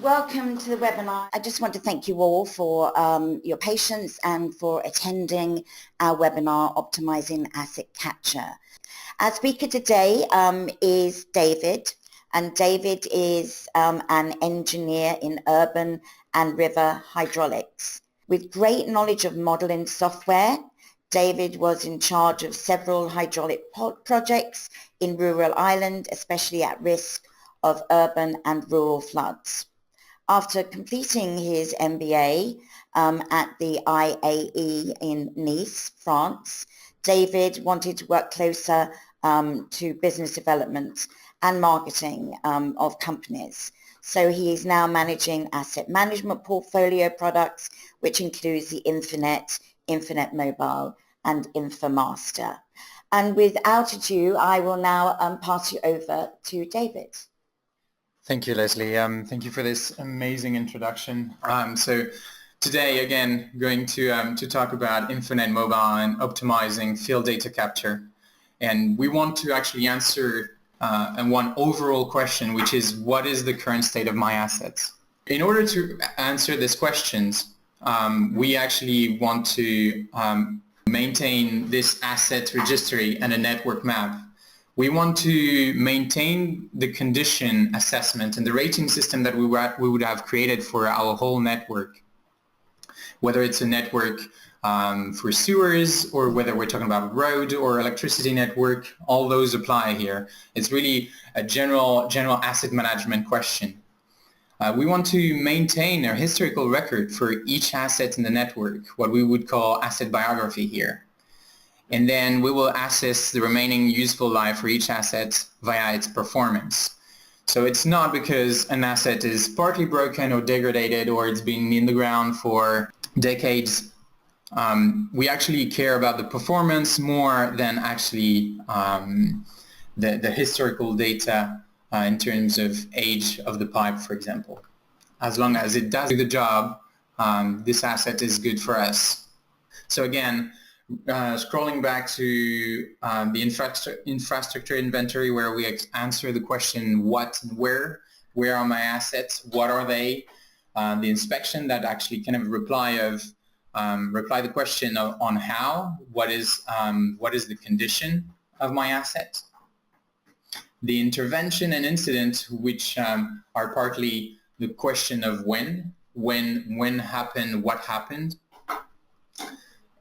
Welcome to the webinar. I just want to thank you all for your patience and for attending our webinar, Optimising Asset Capture. Our speaker today is David, and David is an engineer in urban and river hydraulics. With great knowledge of modelling software, David was in charge of several hydraulic projects in rural Ireland, especially at risk of urban and rural floods. After completing his MBA at the IAE in Nice, France, David wanted to work closer to business development and marketing of companies. So he is now managing asset management portfolio products, which includes the Infinet Mobile, and Infomaster. And without ado, I will now pass you over to David. Thank you, Leslie. Thank you for this amazing introduction. So today, again, going to talk about Infinet Mobile and optimizing field data capture. And we want to actually answer one overall question, which is, what is the current state of my assets? In order to answer these questions, we actually want to maintain this asset registry and a network map. We want to maintain the condition assessment and the rating system that we would have created for our whole network, whether it's a network for sewers or whether we're talking about road or electricity network. All those apply here. It's really a general asset management question. We want to maintain a historical record for each asset in the network, what we would call asset biography here. And then we will assess the remaining useful life for each asset via its performance. So it's not because an asset is partly broken or degraded or it's been in the ground for decades. We actually care about the performance more than actually the historical data in terms of age of the pipe, for example. As long as it does the job, this asset is good for us. So again, scrolling back to the infrastructure inventory, where we answer the question what and where are my assets, what are they, the inspection that actually kind of reply the question on how, what is the condition of my asset, the intervention and incident, which are partly the question of when happened, what happened,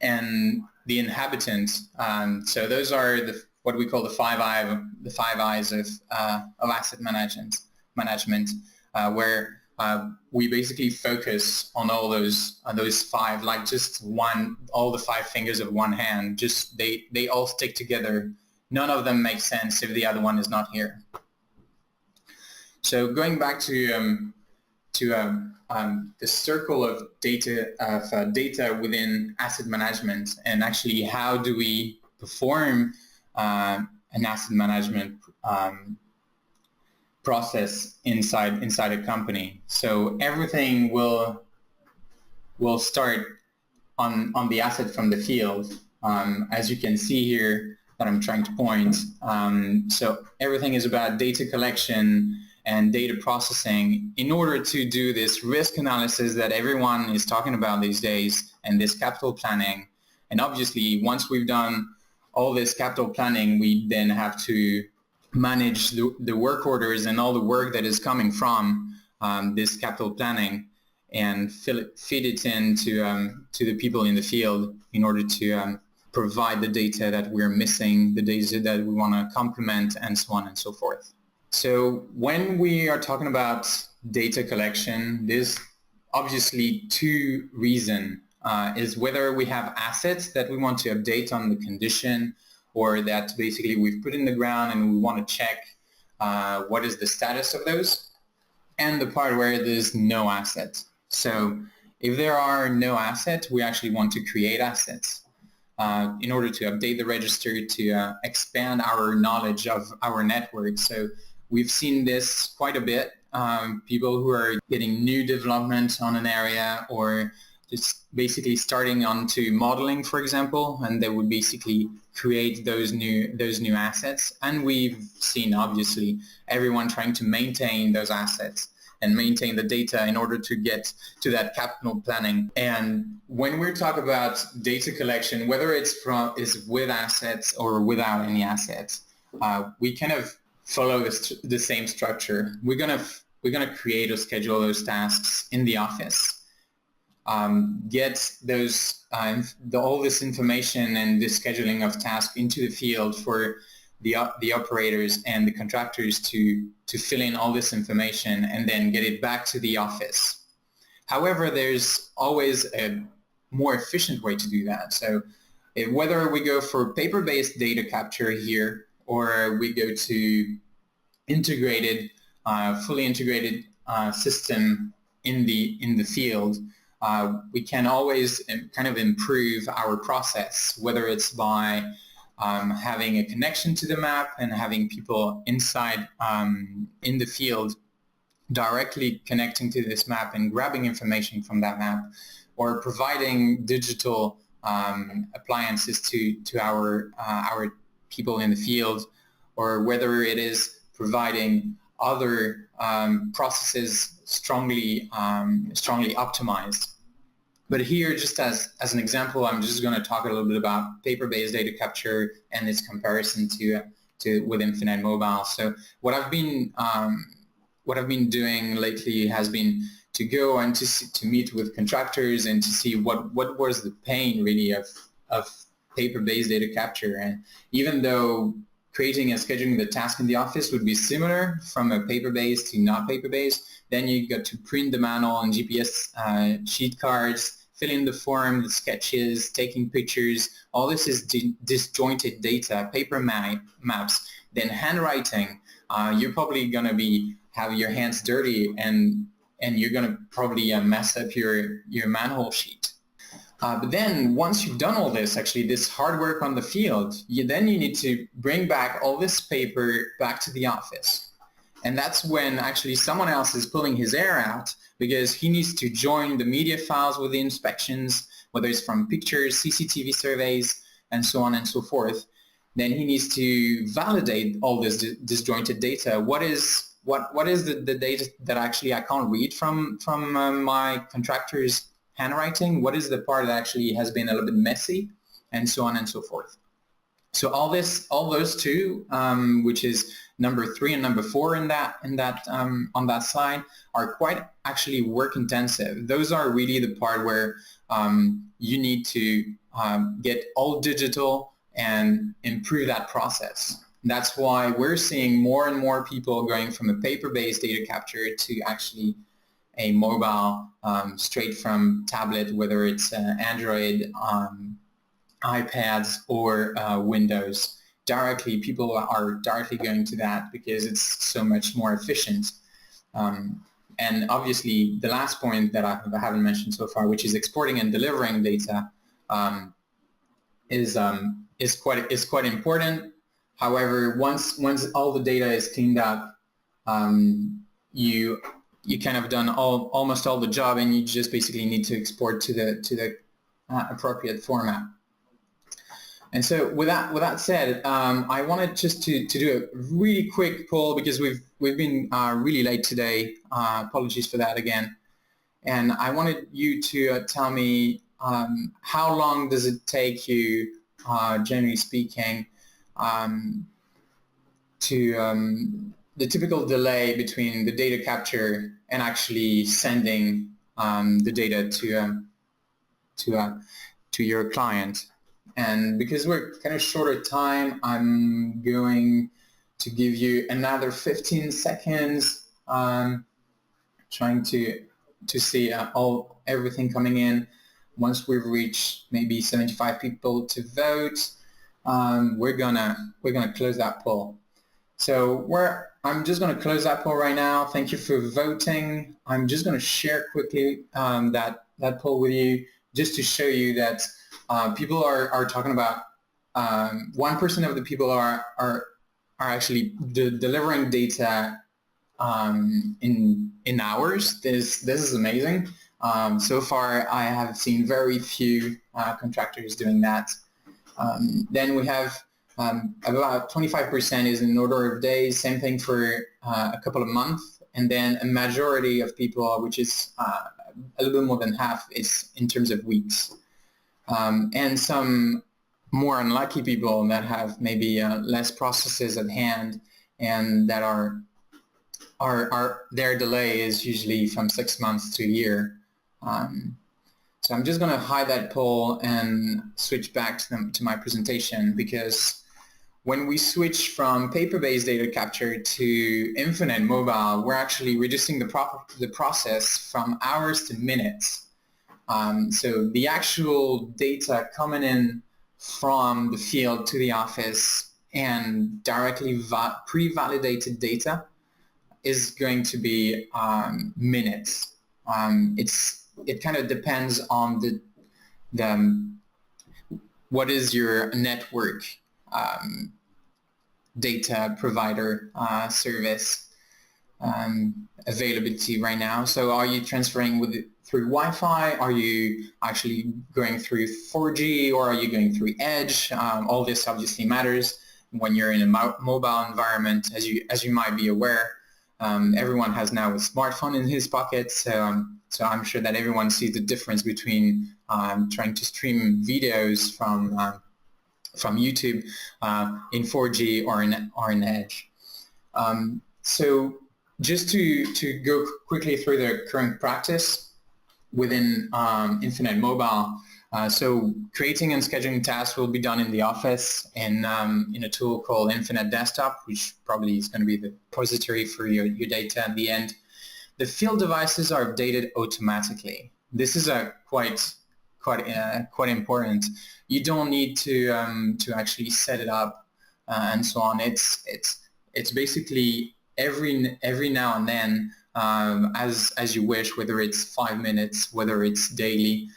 and the inhabitants. So those are what we call the five eyes of asset management, where we basically focus on all those five, like just all the five fingers of one hand. Just they all stick together. None of them make sense if the other one is not here. So going back to the circle of data within asset management, and actually how do we perform an asset management process inside a company. So everything will start on the asset from the field, as you can see here that I'm trying to point. So everything is about data collection and data processing in order to do this risk analysis that everyone is talking about these days, and this capital planning. And obviously, once we've done all this capital planning, we then have to manage the work orders and all the work that is coming from this capital planning, and feed it into to the people in the field in order to provide the data that we're missing, the data that we want to complement, and so on and so forth. So when we are talking about data collection, there's obviously two reasons. Is whether we have assets that we want to update on the condition, or that basically we've put in the ground and we want to check what is the status of those, and the part where there's no assets. So if there are no assets, we actually want to create assets in order to update the register, to expand our knowledge of our network. So we've seen this quite a bit. People who are getting new development on an area, or just basically starting onto modeling, for example, and they would basically create those new assets. And we've seen, obviously, everyone trying to maintain those assets and maintain the data in order to get to that capital planning. And when we talk about data collection, whether it's with assets or without any assets, we kind of follow the same structure. We're gonna create or schedule those tasks in the office. Get those all this information and the scheduling of tasks into the field for the operators and the contractors to fill in all this information and then get it back to the office. However, there's always a more efficient way to do that. So whether we go for paper-based data capture here or we go to fully integrated system in the field, we can always kind of improve our process, whether it's by having a connection to the map and having people inside in the field directly connecting to this map and grabbing information from that map, or providing digital appliances to our people in the field, or whether it is providing other processes strongly optimized. But here, just as an example, I'm just going to talk a little bit about paper-based data capture and its comparison to with Infinite Mobile. So what I've been doing lately has been to go and to meet with contractors and to see what was the pain really of paper-based data capture. And even though creating and scheduling the task in the office would be similar from a paper-based to not paper-based, then you got to print the manual and GPS sheet cards, fill in the form, the sketches, taking pictures. All this is disjointed data, paper maps. Then handwriting, you're probably going to have your hands dirty and you're going to probably mess up your manhole sheet. But then once you've done all this, actually this hard work on the field, then you need to bring back all this paper back to the office. And that's when actually someone else is pulling his hair out, because he needs to join the media files with the inspections, whether it's from pictures, CCTV surveys, and so on and so forth. Then he needs to validate all this disjointed data. What is the data that actually I can't read from my contractor's handwriting? What is the part that actually has been a little bit messy, and so on and so forth. So all those two, which is number 3 and number 4 on that slide, are quite actually work intensive. Those are really the part where you need to get all digital and improve that process. That's why we're seeing more and more people going from a paper-based data capture to actually a mobile, straight from tablet, whether it's Android, iPads, or Windows. People are directly going to that because it's so much more efficient. And obviously, the last point that I haven't mentioned so far, which is exporting and delivering data, is quite important. However, once all the data is cleaned up, you kind of done almost all the job, and you just basically need to export to the appropriate format. And so with that said, I wanted just to do a really quick poll, because we've been really late today. Apologies for that again. And I wanted you to tell me how long does it take you, generally speaking, to the typical delay between the data capture and actually sending the data to your client. And because we're kind of short of time, I'm going to give you another 15 seconds, trying to see everything coming in. Once we've reached maybe 75 people to vote, we're gonna close that poll. So I'm just going to close that poll right now. Thank you for voting. I'm just going to share quickly that poll with you, just to show you that people are talking about 1% of the people are actually delivering data in hours. This is amazing. So far, I have seen very few contractors doing that. Then we have about 25% is in order of days. Same thing for a couple of months and then a majority of people, which is a little bit more than half, is in terms of weeks. And some more unlucky people that have maybe less processes at hand and that are their delay is usually from 6 months to a year. So I'm just going to hide that poll and switch back to my presentation, because when we switch from paper-based data capture to infinite mobile, we're actually reducing the process from hours to minutes. So the actual data coming in from the field to the office and directly pre-validated data is going to be minutes. It kind of depends on the what is your network data provider service availability right now. So are you transferring through Wi-Fi? Are you actually going through 4G, or are you going through Edge? All this obviously matters when you're in a mobile environment, as you might be aware. Everyone has now a smartphone in his pocket, so I'm sure that everyone sees the difference between trying to stream videos from YouTube in 4G or in Edge. So just to go quickly through the current practice within Infinite Mobile. So creating and scheduling tasks will be done in the office in a tool called Infinite Desktop, which probably is going to be the repository for your data at the end. The field devices are updated automatically. This is quite important. You don't need to actually set it up and so on. It's basically every now and then, as you wish, whether it's 5 minutes, whether it's daily.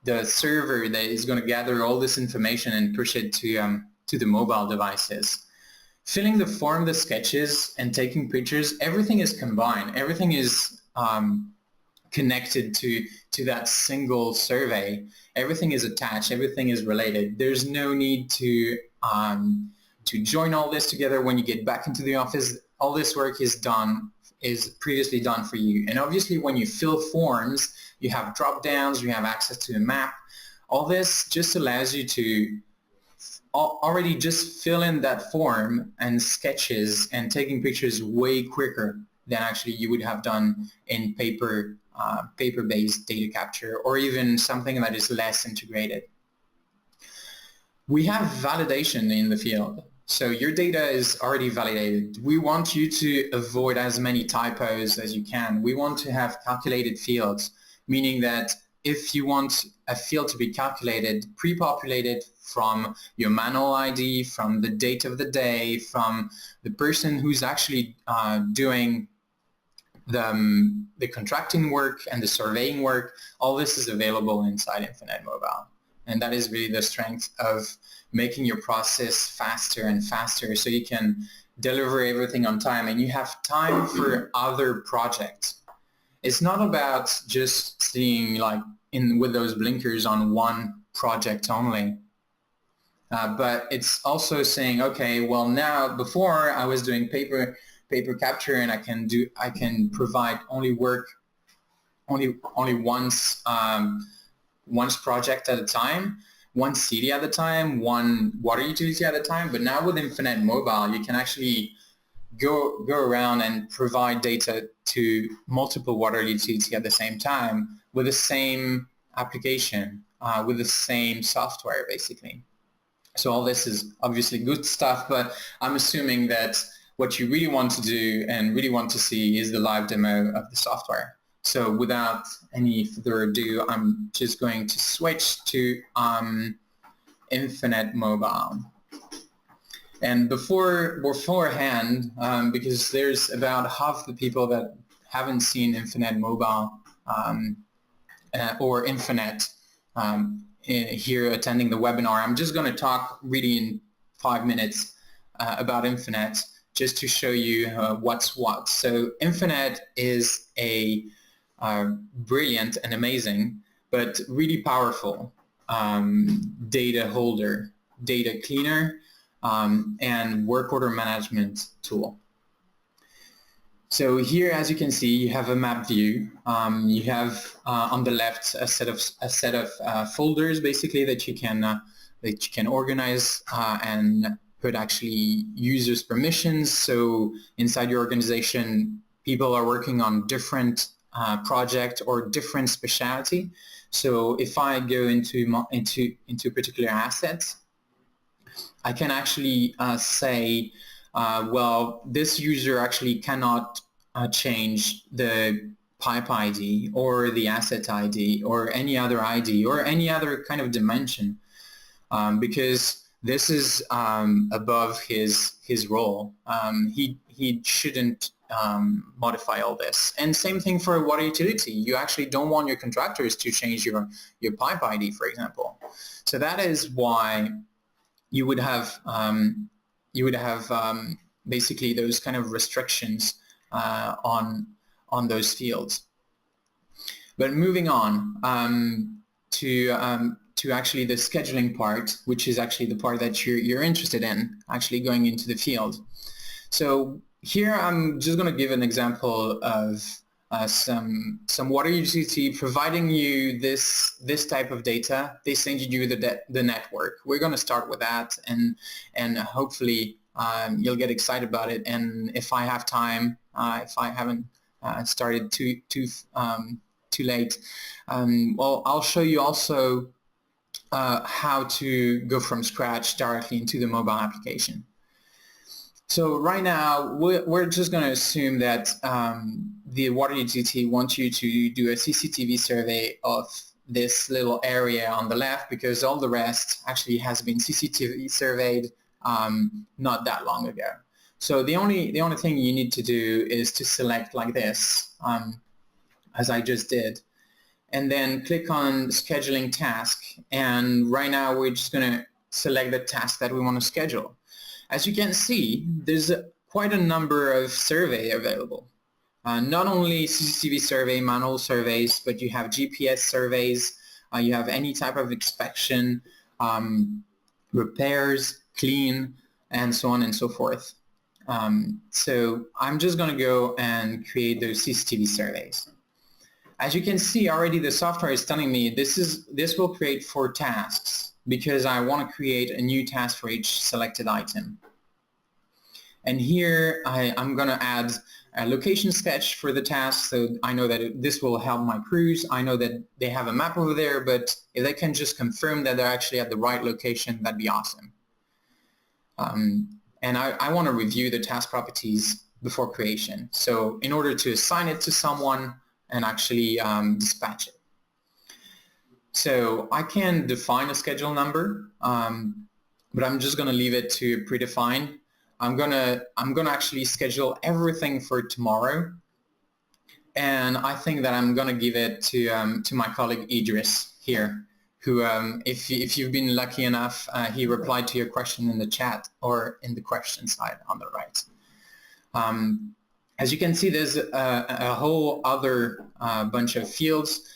The server that is going to gather all this information and push it to the mobile devices. Filling the form, the sketches, and taking pictures, everything is combined. Everything is connected to that single survey. Everything is attached. Everything is related. There's no need to join all this together when you get back into the office. All this work is previously done for you. And obviously when you fill forms, you have drop downs, you have access to a map. All this just allows you to already just fill in that form and sketches and taking pictures way quicker than actually you would have done in paper-based data capture, or even something that is less integrated. We have validation in the field. So your data is already validated. We want you to avoid as many typos as you can. We want to have calculated fields, meaning that if you want a field to be calculated, pre-populated from your manual ID, from the date of the day, from the person who's actually doing the contracting work and the surveying work, all this is available inside Infinite Mobile. And that is really the strength of making your process faster and faster, so you can deliver everything on time and you have time for other projects. It's not about just seeing with those blinkers on one project only, but it's also saying, okay, well now before I was doing paper capture and I can provide only once project at a time, one city at a time, one water utility at a time. But now with Infinite Mobile, you can actually go around and provide data to multiple water utilities at the same time with the same application, with the same software, basically. So all this is obviously good stuff, but I'm assuming that what you really want to do and really want to see is the live demo of the software. So without any further ado, I'm just going to switch to Infinite Mobile. And beforehand, because there's about half the people that haven't seen Infinite Mobile or Infinite here attending the webinar, I'm just going to talk really in 5 minutes about Infinite, just to show you what's what. So Infinite is a brilliant and amazing, but really powerful data holder, data cleaner, and work order management tool. So here, as you can see, you have a map view. You have on the left a set of folders, basically, that you can organize and put actually users' permissions. So inside your organization, people are working on different project or different specialty. So if I go into particular assets, I can actually say, well, this user actually cannot change the pipe ID or the asset ID or any other ID or any other kind of dimension, because this is above his role. He shouldn't modify all this. And same thing for water utility. You actually don't want your contractors to change your pipe ID, for example. So that is why you would have basically those kind of restrictions on those fields. But moving on to actually the scheduling part, which is actually the part that you're interested in, actually going into the field. So here I'm just going to give an example of some water utility providing you this type of data. They send you the network. We're going to start with that, and hopefully you'll get excited about it. And if I have time, if I haven't started too late, well, I'll show you also how to go from scratch directly into the mobile application. So right now, we're just going to assume that the water utility wants you to do a CCTV survey of this little area on the left, because all the rest actually has been CCTV surveyed not that long ago. So the only thing you need to do is to select like this, as I just did, and then click on scheduling task. And right now, we're just going to select the task that we want to schedule. As you can see, there's quite a number of surveys available. Not only CCTV survey, manual surveys, but you have GPS surveys, you have any type of inspection, repairs, clean, and so on and so forth. So I'm just going to go and create those CCTV surveys. As you can see already, the software is telling me this will create 4 tasks, because I want to create a new task for each selected item. And here I'm going to add a location sketch for the task, so I know that this will help my crews. I know that they have a map over there, but if they can just confirm that they're actually at the right location, that'd be awesome. And I want to review the task properties before creation. So in order to assign it to someone and actually dispatch it. So I can define a schedule number, but I'm just going to leave it to predefined. I'm gonna actually schedule everything for tomorrow, and I think that I'm gonna give it to my colleague Idris here, who, if you've been lucky enough, he replied to your question in the chat or in the question side on the right. As you can see, there's a whole other bunch of fields.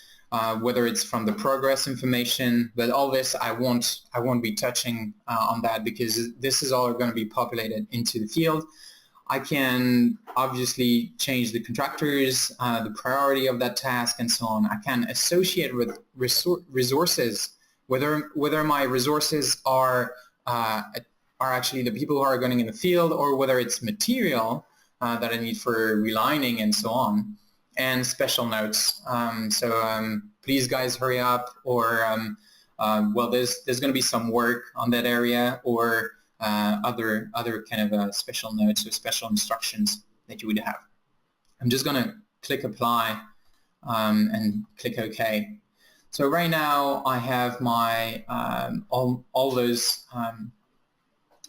Whether it's from the progress information, but all this I won't be touching on that, because this is all going to be populated into the field. I can obviously change the contractors, the priority of that task, and so on. I can associate with resources, whether my resources are actually the people who are going in the field, or whether it's material that I need for relining and so on. And special notes. Please guys hurry up, or well, there's going to be some work on that area, or other kind of special notes or special instructions that you would have. I'm just going to click apply and click OK. So right now I have my all those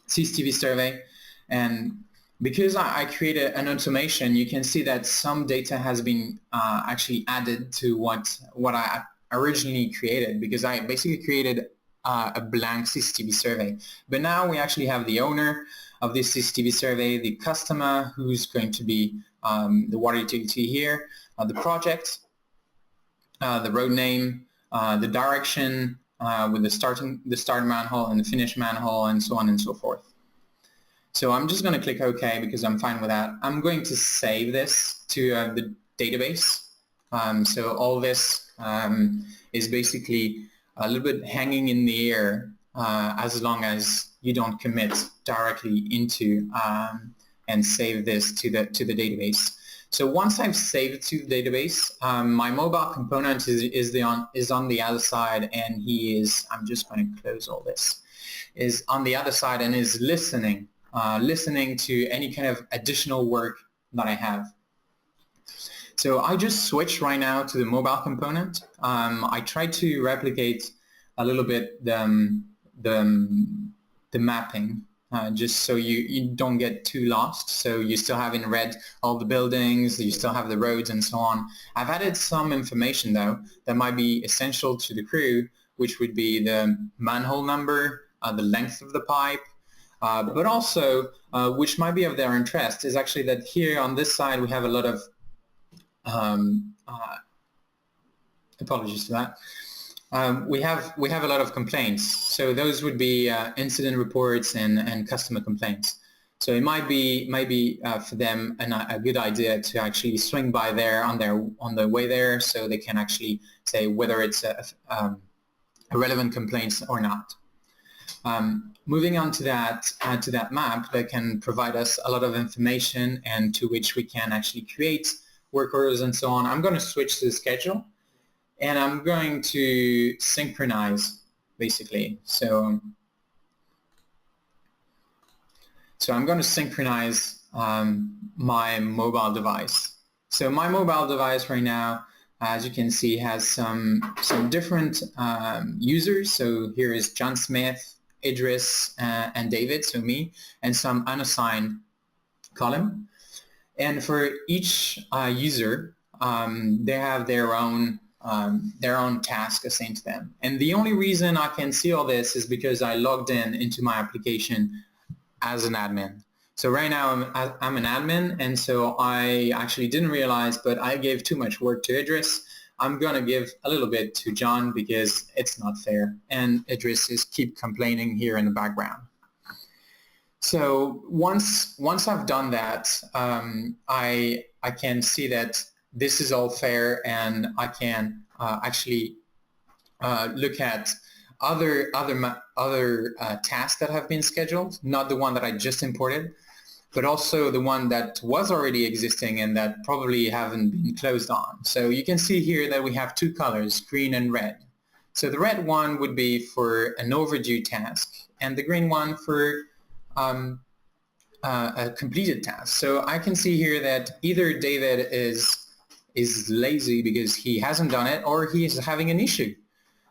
CCTV survey, and because I created an automation, you can see that some data has been actually added to what I originally created, because I basically created a blank CCTV survey. But now we actually have the owner of this CCTV survey, the customer, who's going to be the water utility here, the project, the road name, the direction with the start manhole and the finish manhole, and so on and so forth. So I'm just going to click OK because I'm fine with that. I'm going to save this to the database. So all this is basically a little bit hanging in the air as long as you don't commit directly into and save this to the database. So once I've saved it to the database, my mobile component is on the other side, and I'm just going to close all this, is on the other side and is listening to any kind of additional work that I have. So I just switched right now to the mobile component. I tried to replicate a little bit the mapping, just so you don't get too lost. So you still have in red all the buildings, you still have the roads and so on. I've added some information though that might be essential to the crew, which would be the manhole number, the length of the pipe, but also which might be of their interest is actually that here on this side we have a lot of apologies for that. We have a lot of complaints. So those would be incident reports and customer complaints. So it might be for them a good idea to actually swing by there on the way there, so they can actually say whether it's a relevant complaints or not. Moving on to that map that can provide us a lot of information and to which we can actually create work orders and so on. I'm going to switch to the schedule, and I'm going to synchronize basically. So I'm going to synchronize my mobile device. So my mobile device right now, as you can see, has some different users. So here is John Smith, Idris, and David, so me, and some unassigned column. And for each user, they have their own task assigned to them. And the only reason I can see all this is because I logged into my application as an admin. So right now I'm an admin, and so I actually didn't realize, but I gave too much work to Idris. I'm going to give a little bit to John because it's not fair. And Idris is keep complaining here in the background. So once I've done that, I can see that this is all fair, and I can actually look at other tasks that have been scheduled, not the one that I just imported, but also the one that was already existing and that probably haven't been closed on. So you can see here that we have two colors, green and red. So the red one would be for an overdue task, and the green one for a completed task. So I can see here that either David is lazy because he hasn't done it, or he is having an issue.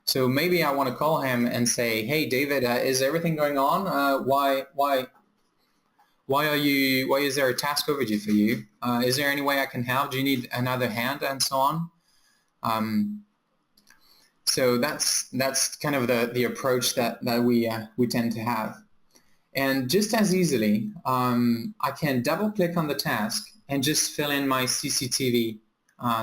So maybe I want to call him and say, "Hey, David, is everything going on? Why is there a task overdue for you? Is there any way I can help? Do you need another hand?" and so on. So that's kind of the approach that we tend to have. And just as easily, I can double click on the task and just fill in my CCTV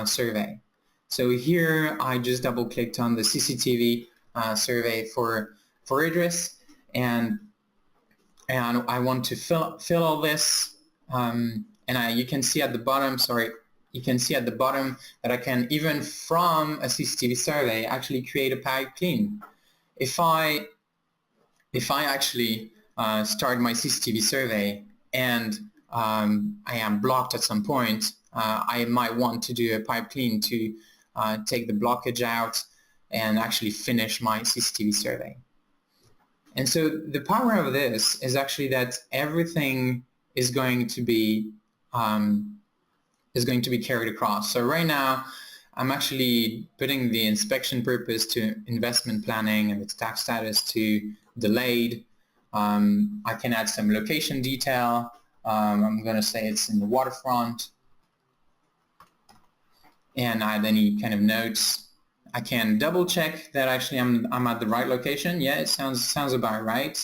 survey. So here I just double clicked on the CCTV survey for Idris, and I want to fill all this, and you can see at the bottom, that I can, even from a CCTV survey, actually create a pipe clean. If I actually start my CCTV survey and I am blocked at some point, I might want to do a pipe clean to take the blockage out and actually finish my CCTV survey. And so the power of this is actually that everything is going to be carried across. So right now, I'm actually putting the inspection purpose to investment planning and the tax status to delayed. I can add some location detail. I'm going to say it's in the waterfront, and add any kind of notes. I can double check that actually I'm at the right location. Yeah, it sounds about right.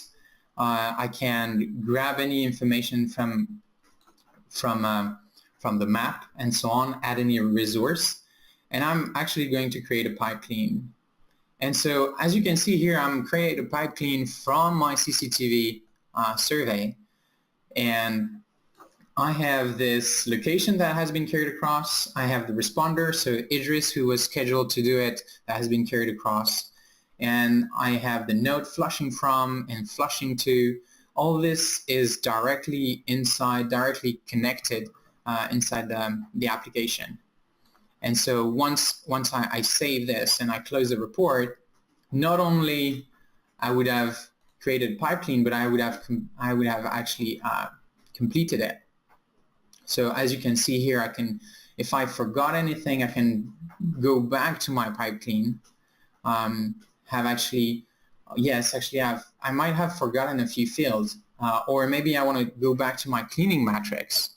I can grab any information from the map and so on, add any resource, and I'm actually going to create a pipe clean. And so as you can see here, I'm creating a pipe clean from my CCTV survey. And I have this location that has been carried across. I have the responder, so Idris, who was scheduled to do it, that has been carried across. And I have the node flushing from and flushing to. All this is directly connected inside the application. And so once I save this and I close the report, not only I would have created pipe clean, but I would have actually completed it. So as you can see here, I can, if I forgot anything, I can go back to my pipe clean. I might have forgotten a few fields, or maybe I want to go back to my cleaning matrix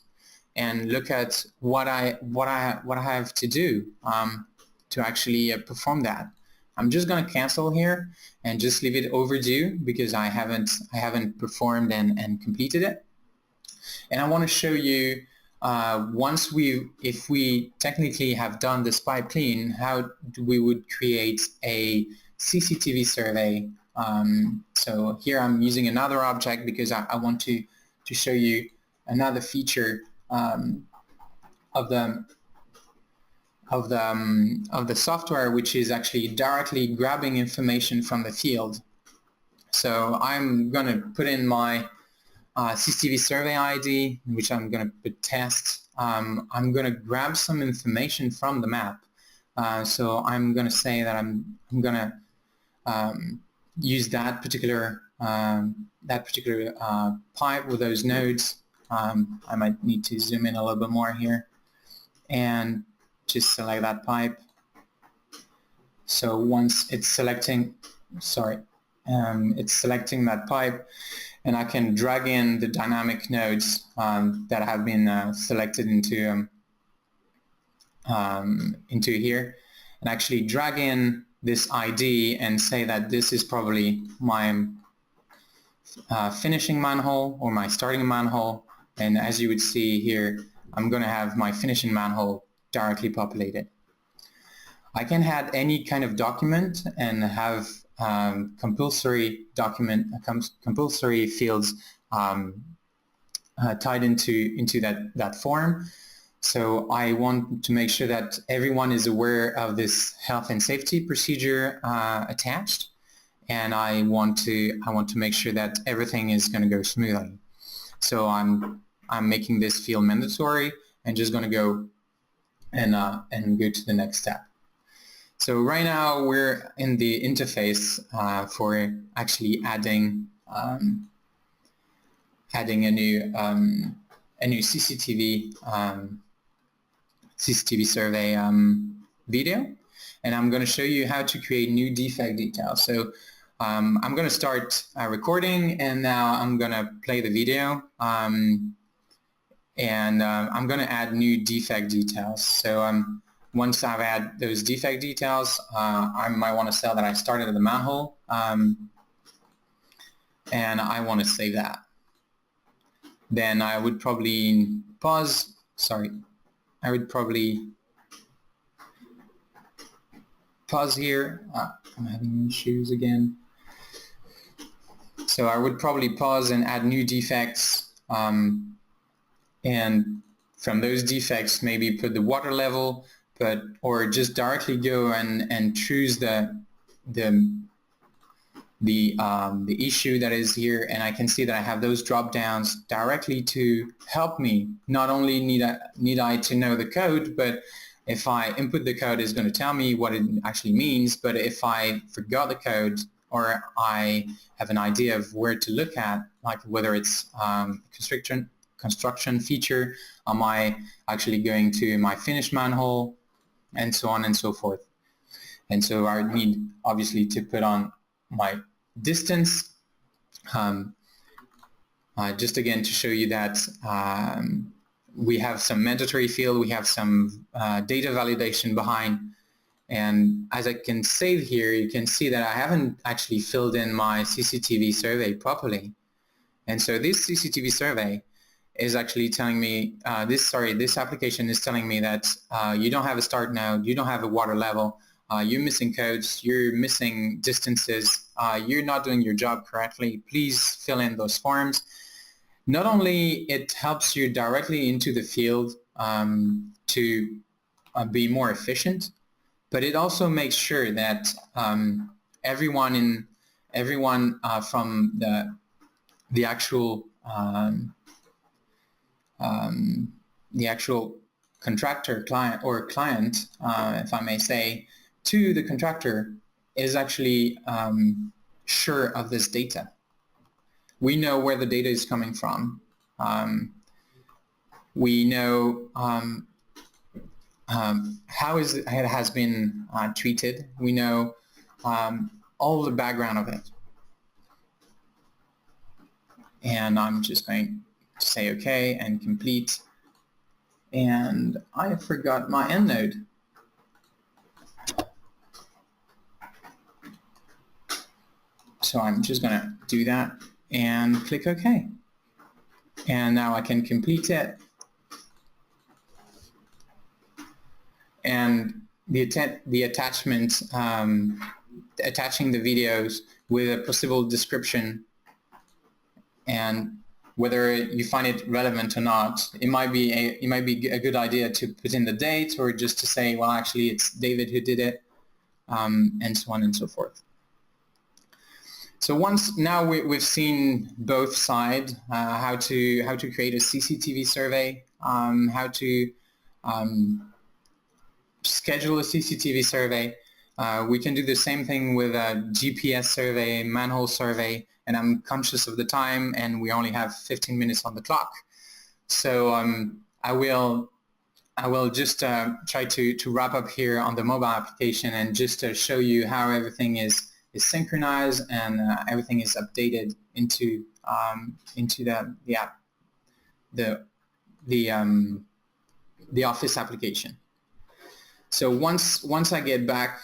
and look at what I have to do to actually perform that. I'm just going to cancel here and just leave it overdue because I haven't performed and completed it. And I want to show you if we technically have done this pipe clean, how we would create a CCTV survey. So here I'm using another object because I want to show you another feature of the software, which is actually directly grabbing information from the field. So I'm going to put in my CCTV survey ID, which I'm going to put test. I'm going to grab some information from the map. So I'm going to say that I'm going to use that particular pipe with those nodes. I might need to zoom in a little bit more here and just select that pipe. So once it's selecting, it's selecting that pipe, and I can drag in the dynamic nodes that have been selected into here, and actually drag in this ID and say that this is probably my finishing manhole or my starting manhole. And as you would see here, I'm going to have my finishing manhole directly populated. I can add any kind of document and have compulsory fields tied into that form. So I want to make sure that everyone is aware of this health and safety procedure attached, and I want to make sure that everything is going to go smoothly. So I'm making this field mandatory and just going to go and go to the next step. So right now we're in the interface for actually adding a new CCTV survey video, and I'm going to show you how to create new defect details. So I'm going to start recording, and now I'm going to play the video, and I'm going to add new defect details. So once I've added those defect details, I might want to say that I started at the manhole, and I want to save that. Then I would probably pause. I would probably pause here. I'm having issues again. So I would probably pause and add new defects, and from those defects maybe put the water level, or just directly go and choose the issue that is here, and I can see that I have those drop downs directly to help me. Not only need I to know the code, but if I input the code, it's going to tell me what it actually means. But if I forgot the code, or I have an idea of where to look at, like whether it's construction feature, am I actually going to my finish manhole, and so on and so forth. And so I need obviously to put on my distance, just again to show you that we have some mandatory field, we have some data validation behind, and as I can save here, you can see that I haven't actually filled in my CCTV survey properly. And so this CCTV survey is actually telling me, this application is telling me that you don't have a start node, you don't have a water level, you're missing codes, you're missing distances, you're not doing your job correctly, please fill in those forms. Not only it helps you directly into the field to be more efficient, but it also makes sure that everyone from the actual the actual contractor client or client, if I may say, to the contractor is actually sure of this data. We know where the data is coming from. We know how it has been treated. We know all the background of it. And I'm just going to say OK and complete. And I forgot my EndNote. So I'm just going to do that and click OK. And now I can complete it. And the attachment, attaching the videos with a possible description, and whether you find it relevant or not, it might be a good idea to put in the date, or just to say, well, actually, it's David who did it, and so on and so forth. So now we've seen both sides, how to create a CCTV survey, how to schedule a CCTV survey. We can do the same thing with a GPS survey, manhole survey, and I'm conscious of the time, and we only have 15 minutes on the clock. So I will just try to wrap up here on the mobile application, and just to show you how everything is synchronized and everything is updated into the Office application. So once I get back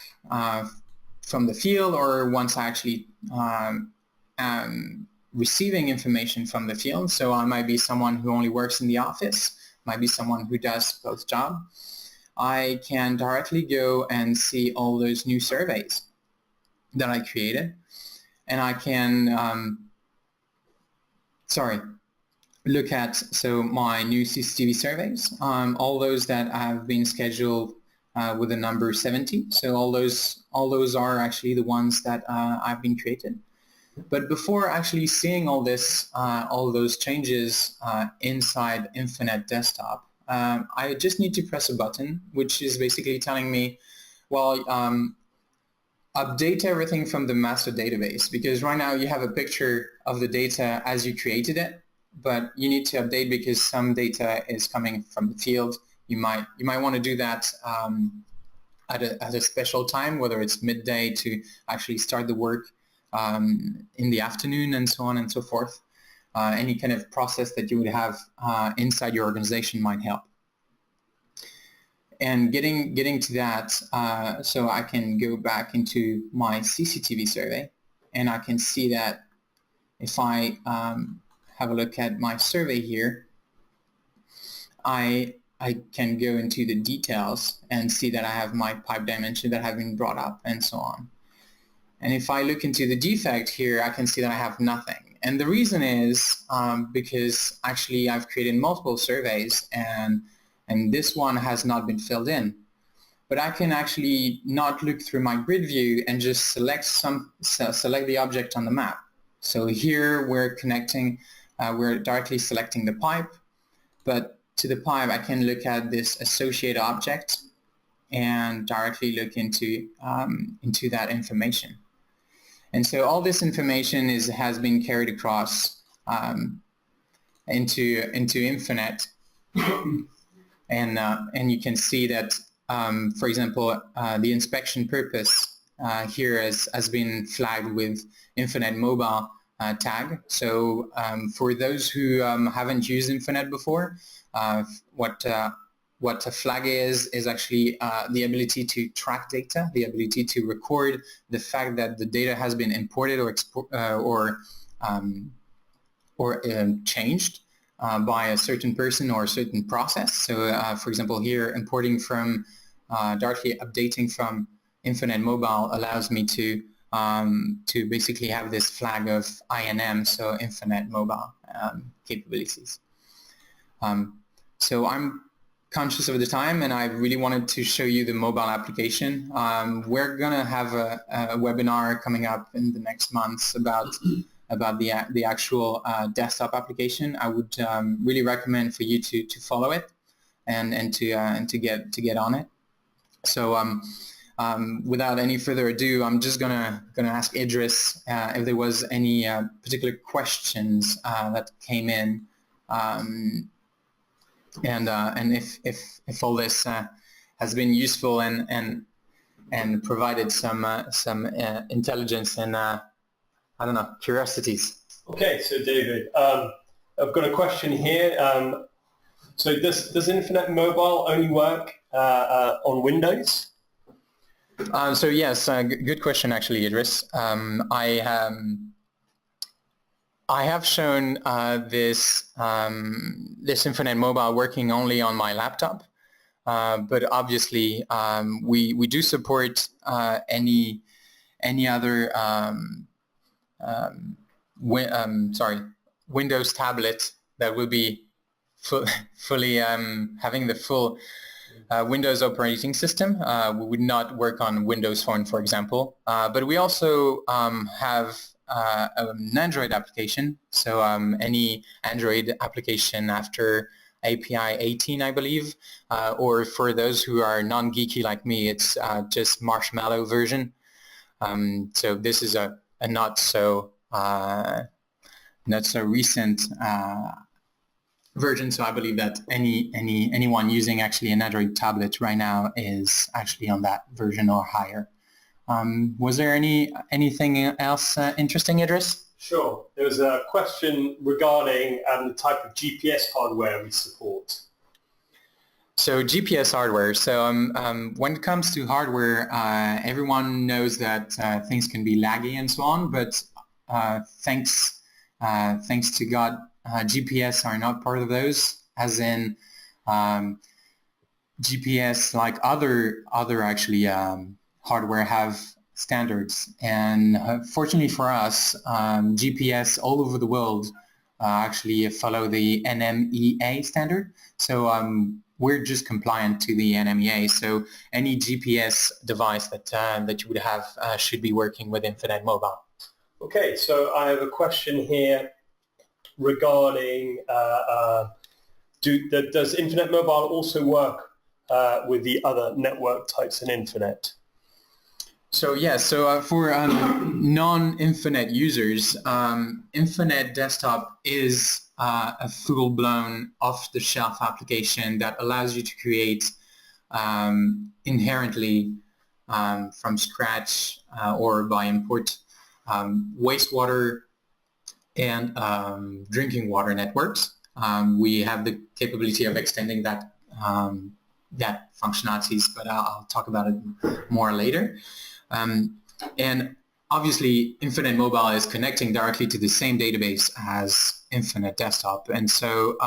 from the field, or once I actually receiving information from the field, so I might be someone who only works in the office, might be someone who does both jobs, I can directly go and see all those new surveys that I created, and I can look at my new CCTV surveys, all those that have been scheduled with the number 70. So all those are actually the ones that I've been created. But before actually seeing all those changes inside Infonet Desktop, I just need to press a button, which is basically telling me, well, update everything from the master database, because right now you have a picture of the data as you created it, but you need to update because some data is coming from the field. You might want to do that at a special time, whether it's midday to actually start the work in the afternoon, and so on and so forth. Any kind of process that you would have inside your organization might help. And getting to that, so I can go back into my CCTV survey, and I can see that if I have a look at my survey here, I can go into the details and see that I have my pipe dimension that have been brought up, and so on. And if I look into the defect here, I can see that I have nothing. And the reason is because actually I've created multiple surveys, and this one has not been filled in. But I can actually not look through my grid view and just select the object on the map. So here we're connecting, we're directly selecting the pipe, but to the pipe I can look at this associated object and directly look into that information. And so all this information has been carried across into Infonet. And you can see that, for example, the inspection purpose here has been flagged with Infonet Mobile tag. So for those who haven't used Infonet before, what a flag is actually the ability to track data, the ability to record the fact that the data has been imported or changed by a certain person or a certain process. So for example, here importing from, directly updating from Infonet Mobile allows me to to basically have this flag of INM, so Infinite Mobile capabilities. So I'm conscious of the time, and I really wanted to show you the mobile application. We're gonna have a webinar coming up in the next months about the actual desktop application. I would really recommend for you to follow it and to get on it. So without any further ado, I'm just gonna ask Idris if there was any particular questions that came in. And if all this has been useful and provided some intelligence and I don't know, curiosities. Okay, so David, I've got a question here. So does Infinite Mobile only work on Windows? So yes, good question actually, Idris. I have shown this Infinite Mobile working only on my laptop, but obviously we do support any other Windows tablet that will be fully having the full Windows operating system. We would not work on Windows Phone, for example, but we also have an Android application. So any Android application after API 18, I believe, or for those who are non-geeky like me, it's just Marshmallow version. So this is a not so recent version. So I believe that anyone using actually an Android tablet right now is actually on that version or higher. Was there anything else interesting, Idris? Sure. There was a question regarding the type of GPS hardware we support. So GPS hardware. So when it comes to hardware, everyone knows that things can be laggy and so on, but thanks to God, GPS are not part of those, as in GPS, like other actually hardware, have standards, and fortunately for us, GPS all over the world actually follow the NMEA standard. So we're just compliant to the NMEA. So any GPS device that you would have should be working with Infinite Mobile. Okay, so I have a question here regarding does Infinite Mobile also work with the other network types in Infinite? So yes, so for non-Infinite users, Infinite Desktop is a full-blown off-the-shelf application that allows you to create inherently from scratch or by import wastewater and drinking water networks. We have the capability of extending that functionalities, but I'll talk about it more later. And obviously, Infinite Mobile is connecting directly to the same database as Infinite Desktop, and so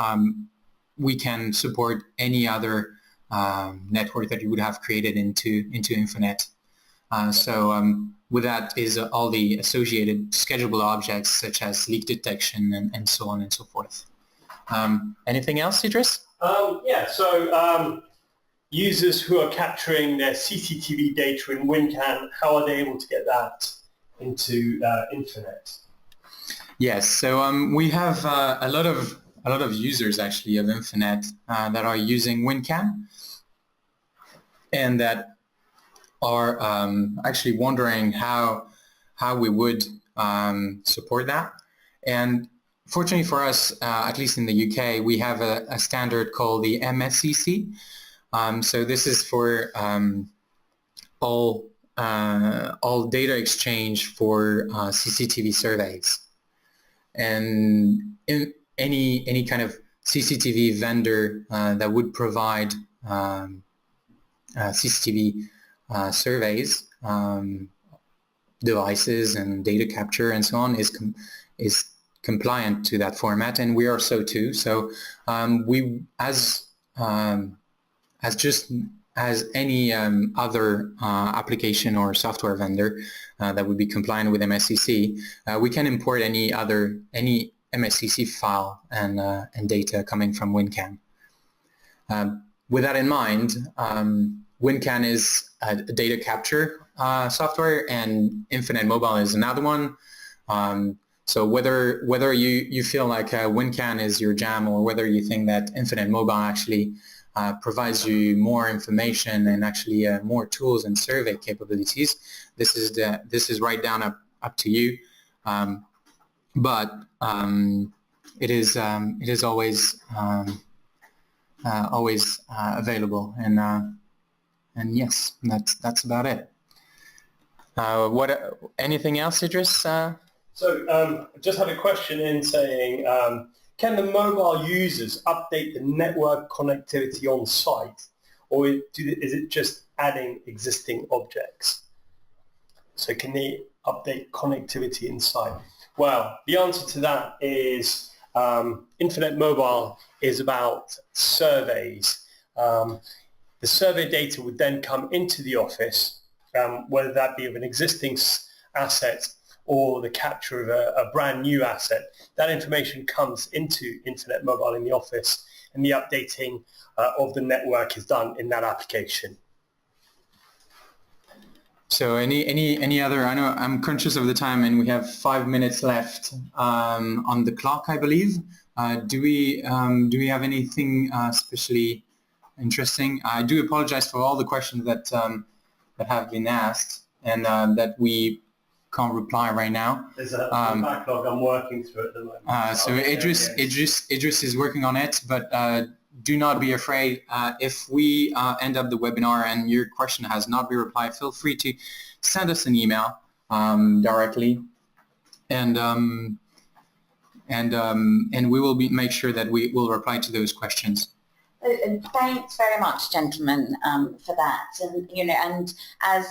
we can support any other network that you would have created into Infinite. With that is all the associated schedulable objects such as leak detection and so on and so forth. Anything else, Idris? Yeah, so users who are capturing their CCTV data in WinCAN, how are they able to get that into Infinite? Yes, so we have a lot of users actually of Infinite that are using WinCAN and that are actually wondering how we would support that. And fortunately for us, at least in the UK, we have a standard called the MSCC. So this is for all data exchange for CCTV surveys, and in any kind of CCTV vendor that would provide CCTV surveys, devices and data capture and so on is compliant to that format, and we are so too. So we as just as any other application or software vendor that would be compliant with MSCC, we can import any MSCC file and data coming from WinCan. With that in mind, WinCan is a data capture software, and Infinite Mobile is another one. So whether you feel like WinCan is your jam, or whether you think that Infinite Mobile actually provides you more information and actually more tools and survey capabilities, this is right down up to you. But it is always available, and yes, that's about it. Anything else, Idris? So just had a question in saying, can the mobile users update the network connectivity on site, or is it just adding existing objects? So can they update connectivity inside? Well, the answer to that is Infinite Mobile is about surveys. The survey data would then come into the office, whether that be of an existing asset or the capture of a brand new asset. That information comes into Infinite Mobile in the office, and the updating of the network is done in that application. So any other? I know I'm conscious of the time, and we have 5 minutes left on the clock, I believe. Do we have anything especially interesting? I do apologize for all the questions that have been asked and that we can't reply right now. There's a backlog I'm working through at the moment. So Idris is working on it, but do not be afraid. If we end up the webinar and your question has not been replied, feel free to send us an email directly, and we will make sure that we will reply to those questions. And thanks very much, gentlemen, for that. And as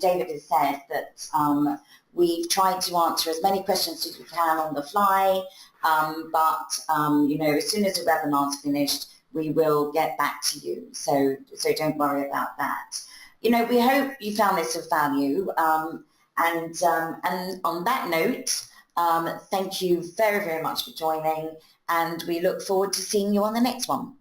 David has said, that we've tried to answer as many questions as we can on the fly, but as soon as the webinar's finished, we will get back to you. So don't worry about that. We hope you found this of value. And on that note, thank you very, very much for joining, and we look forward to seeing you on the next one.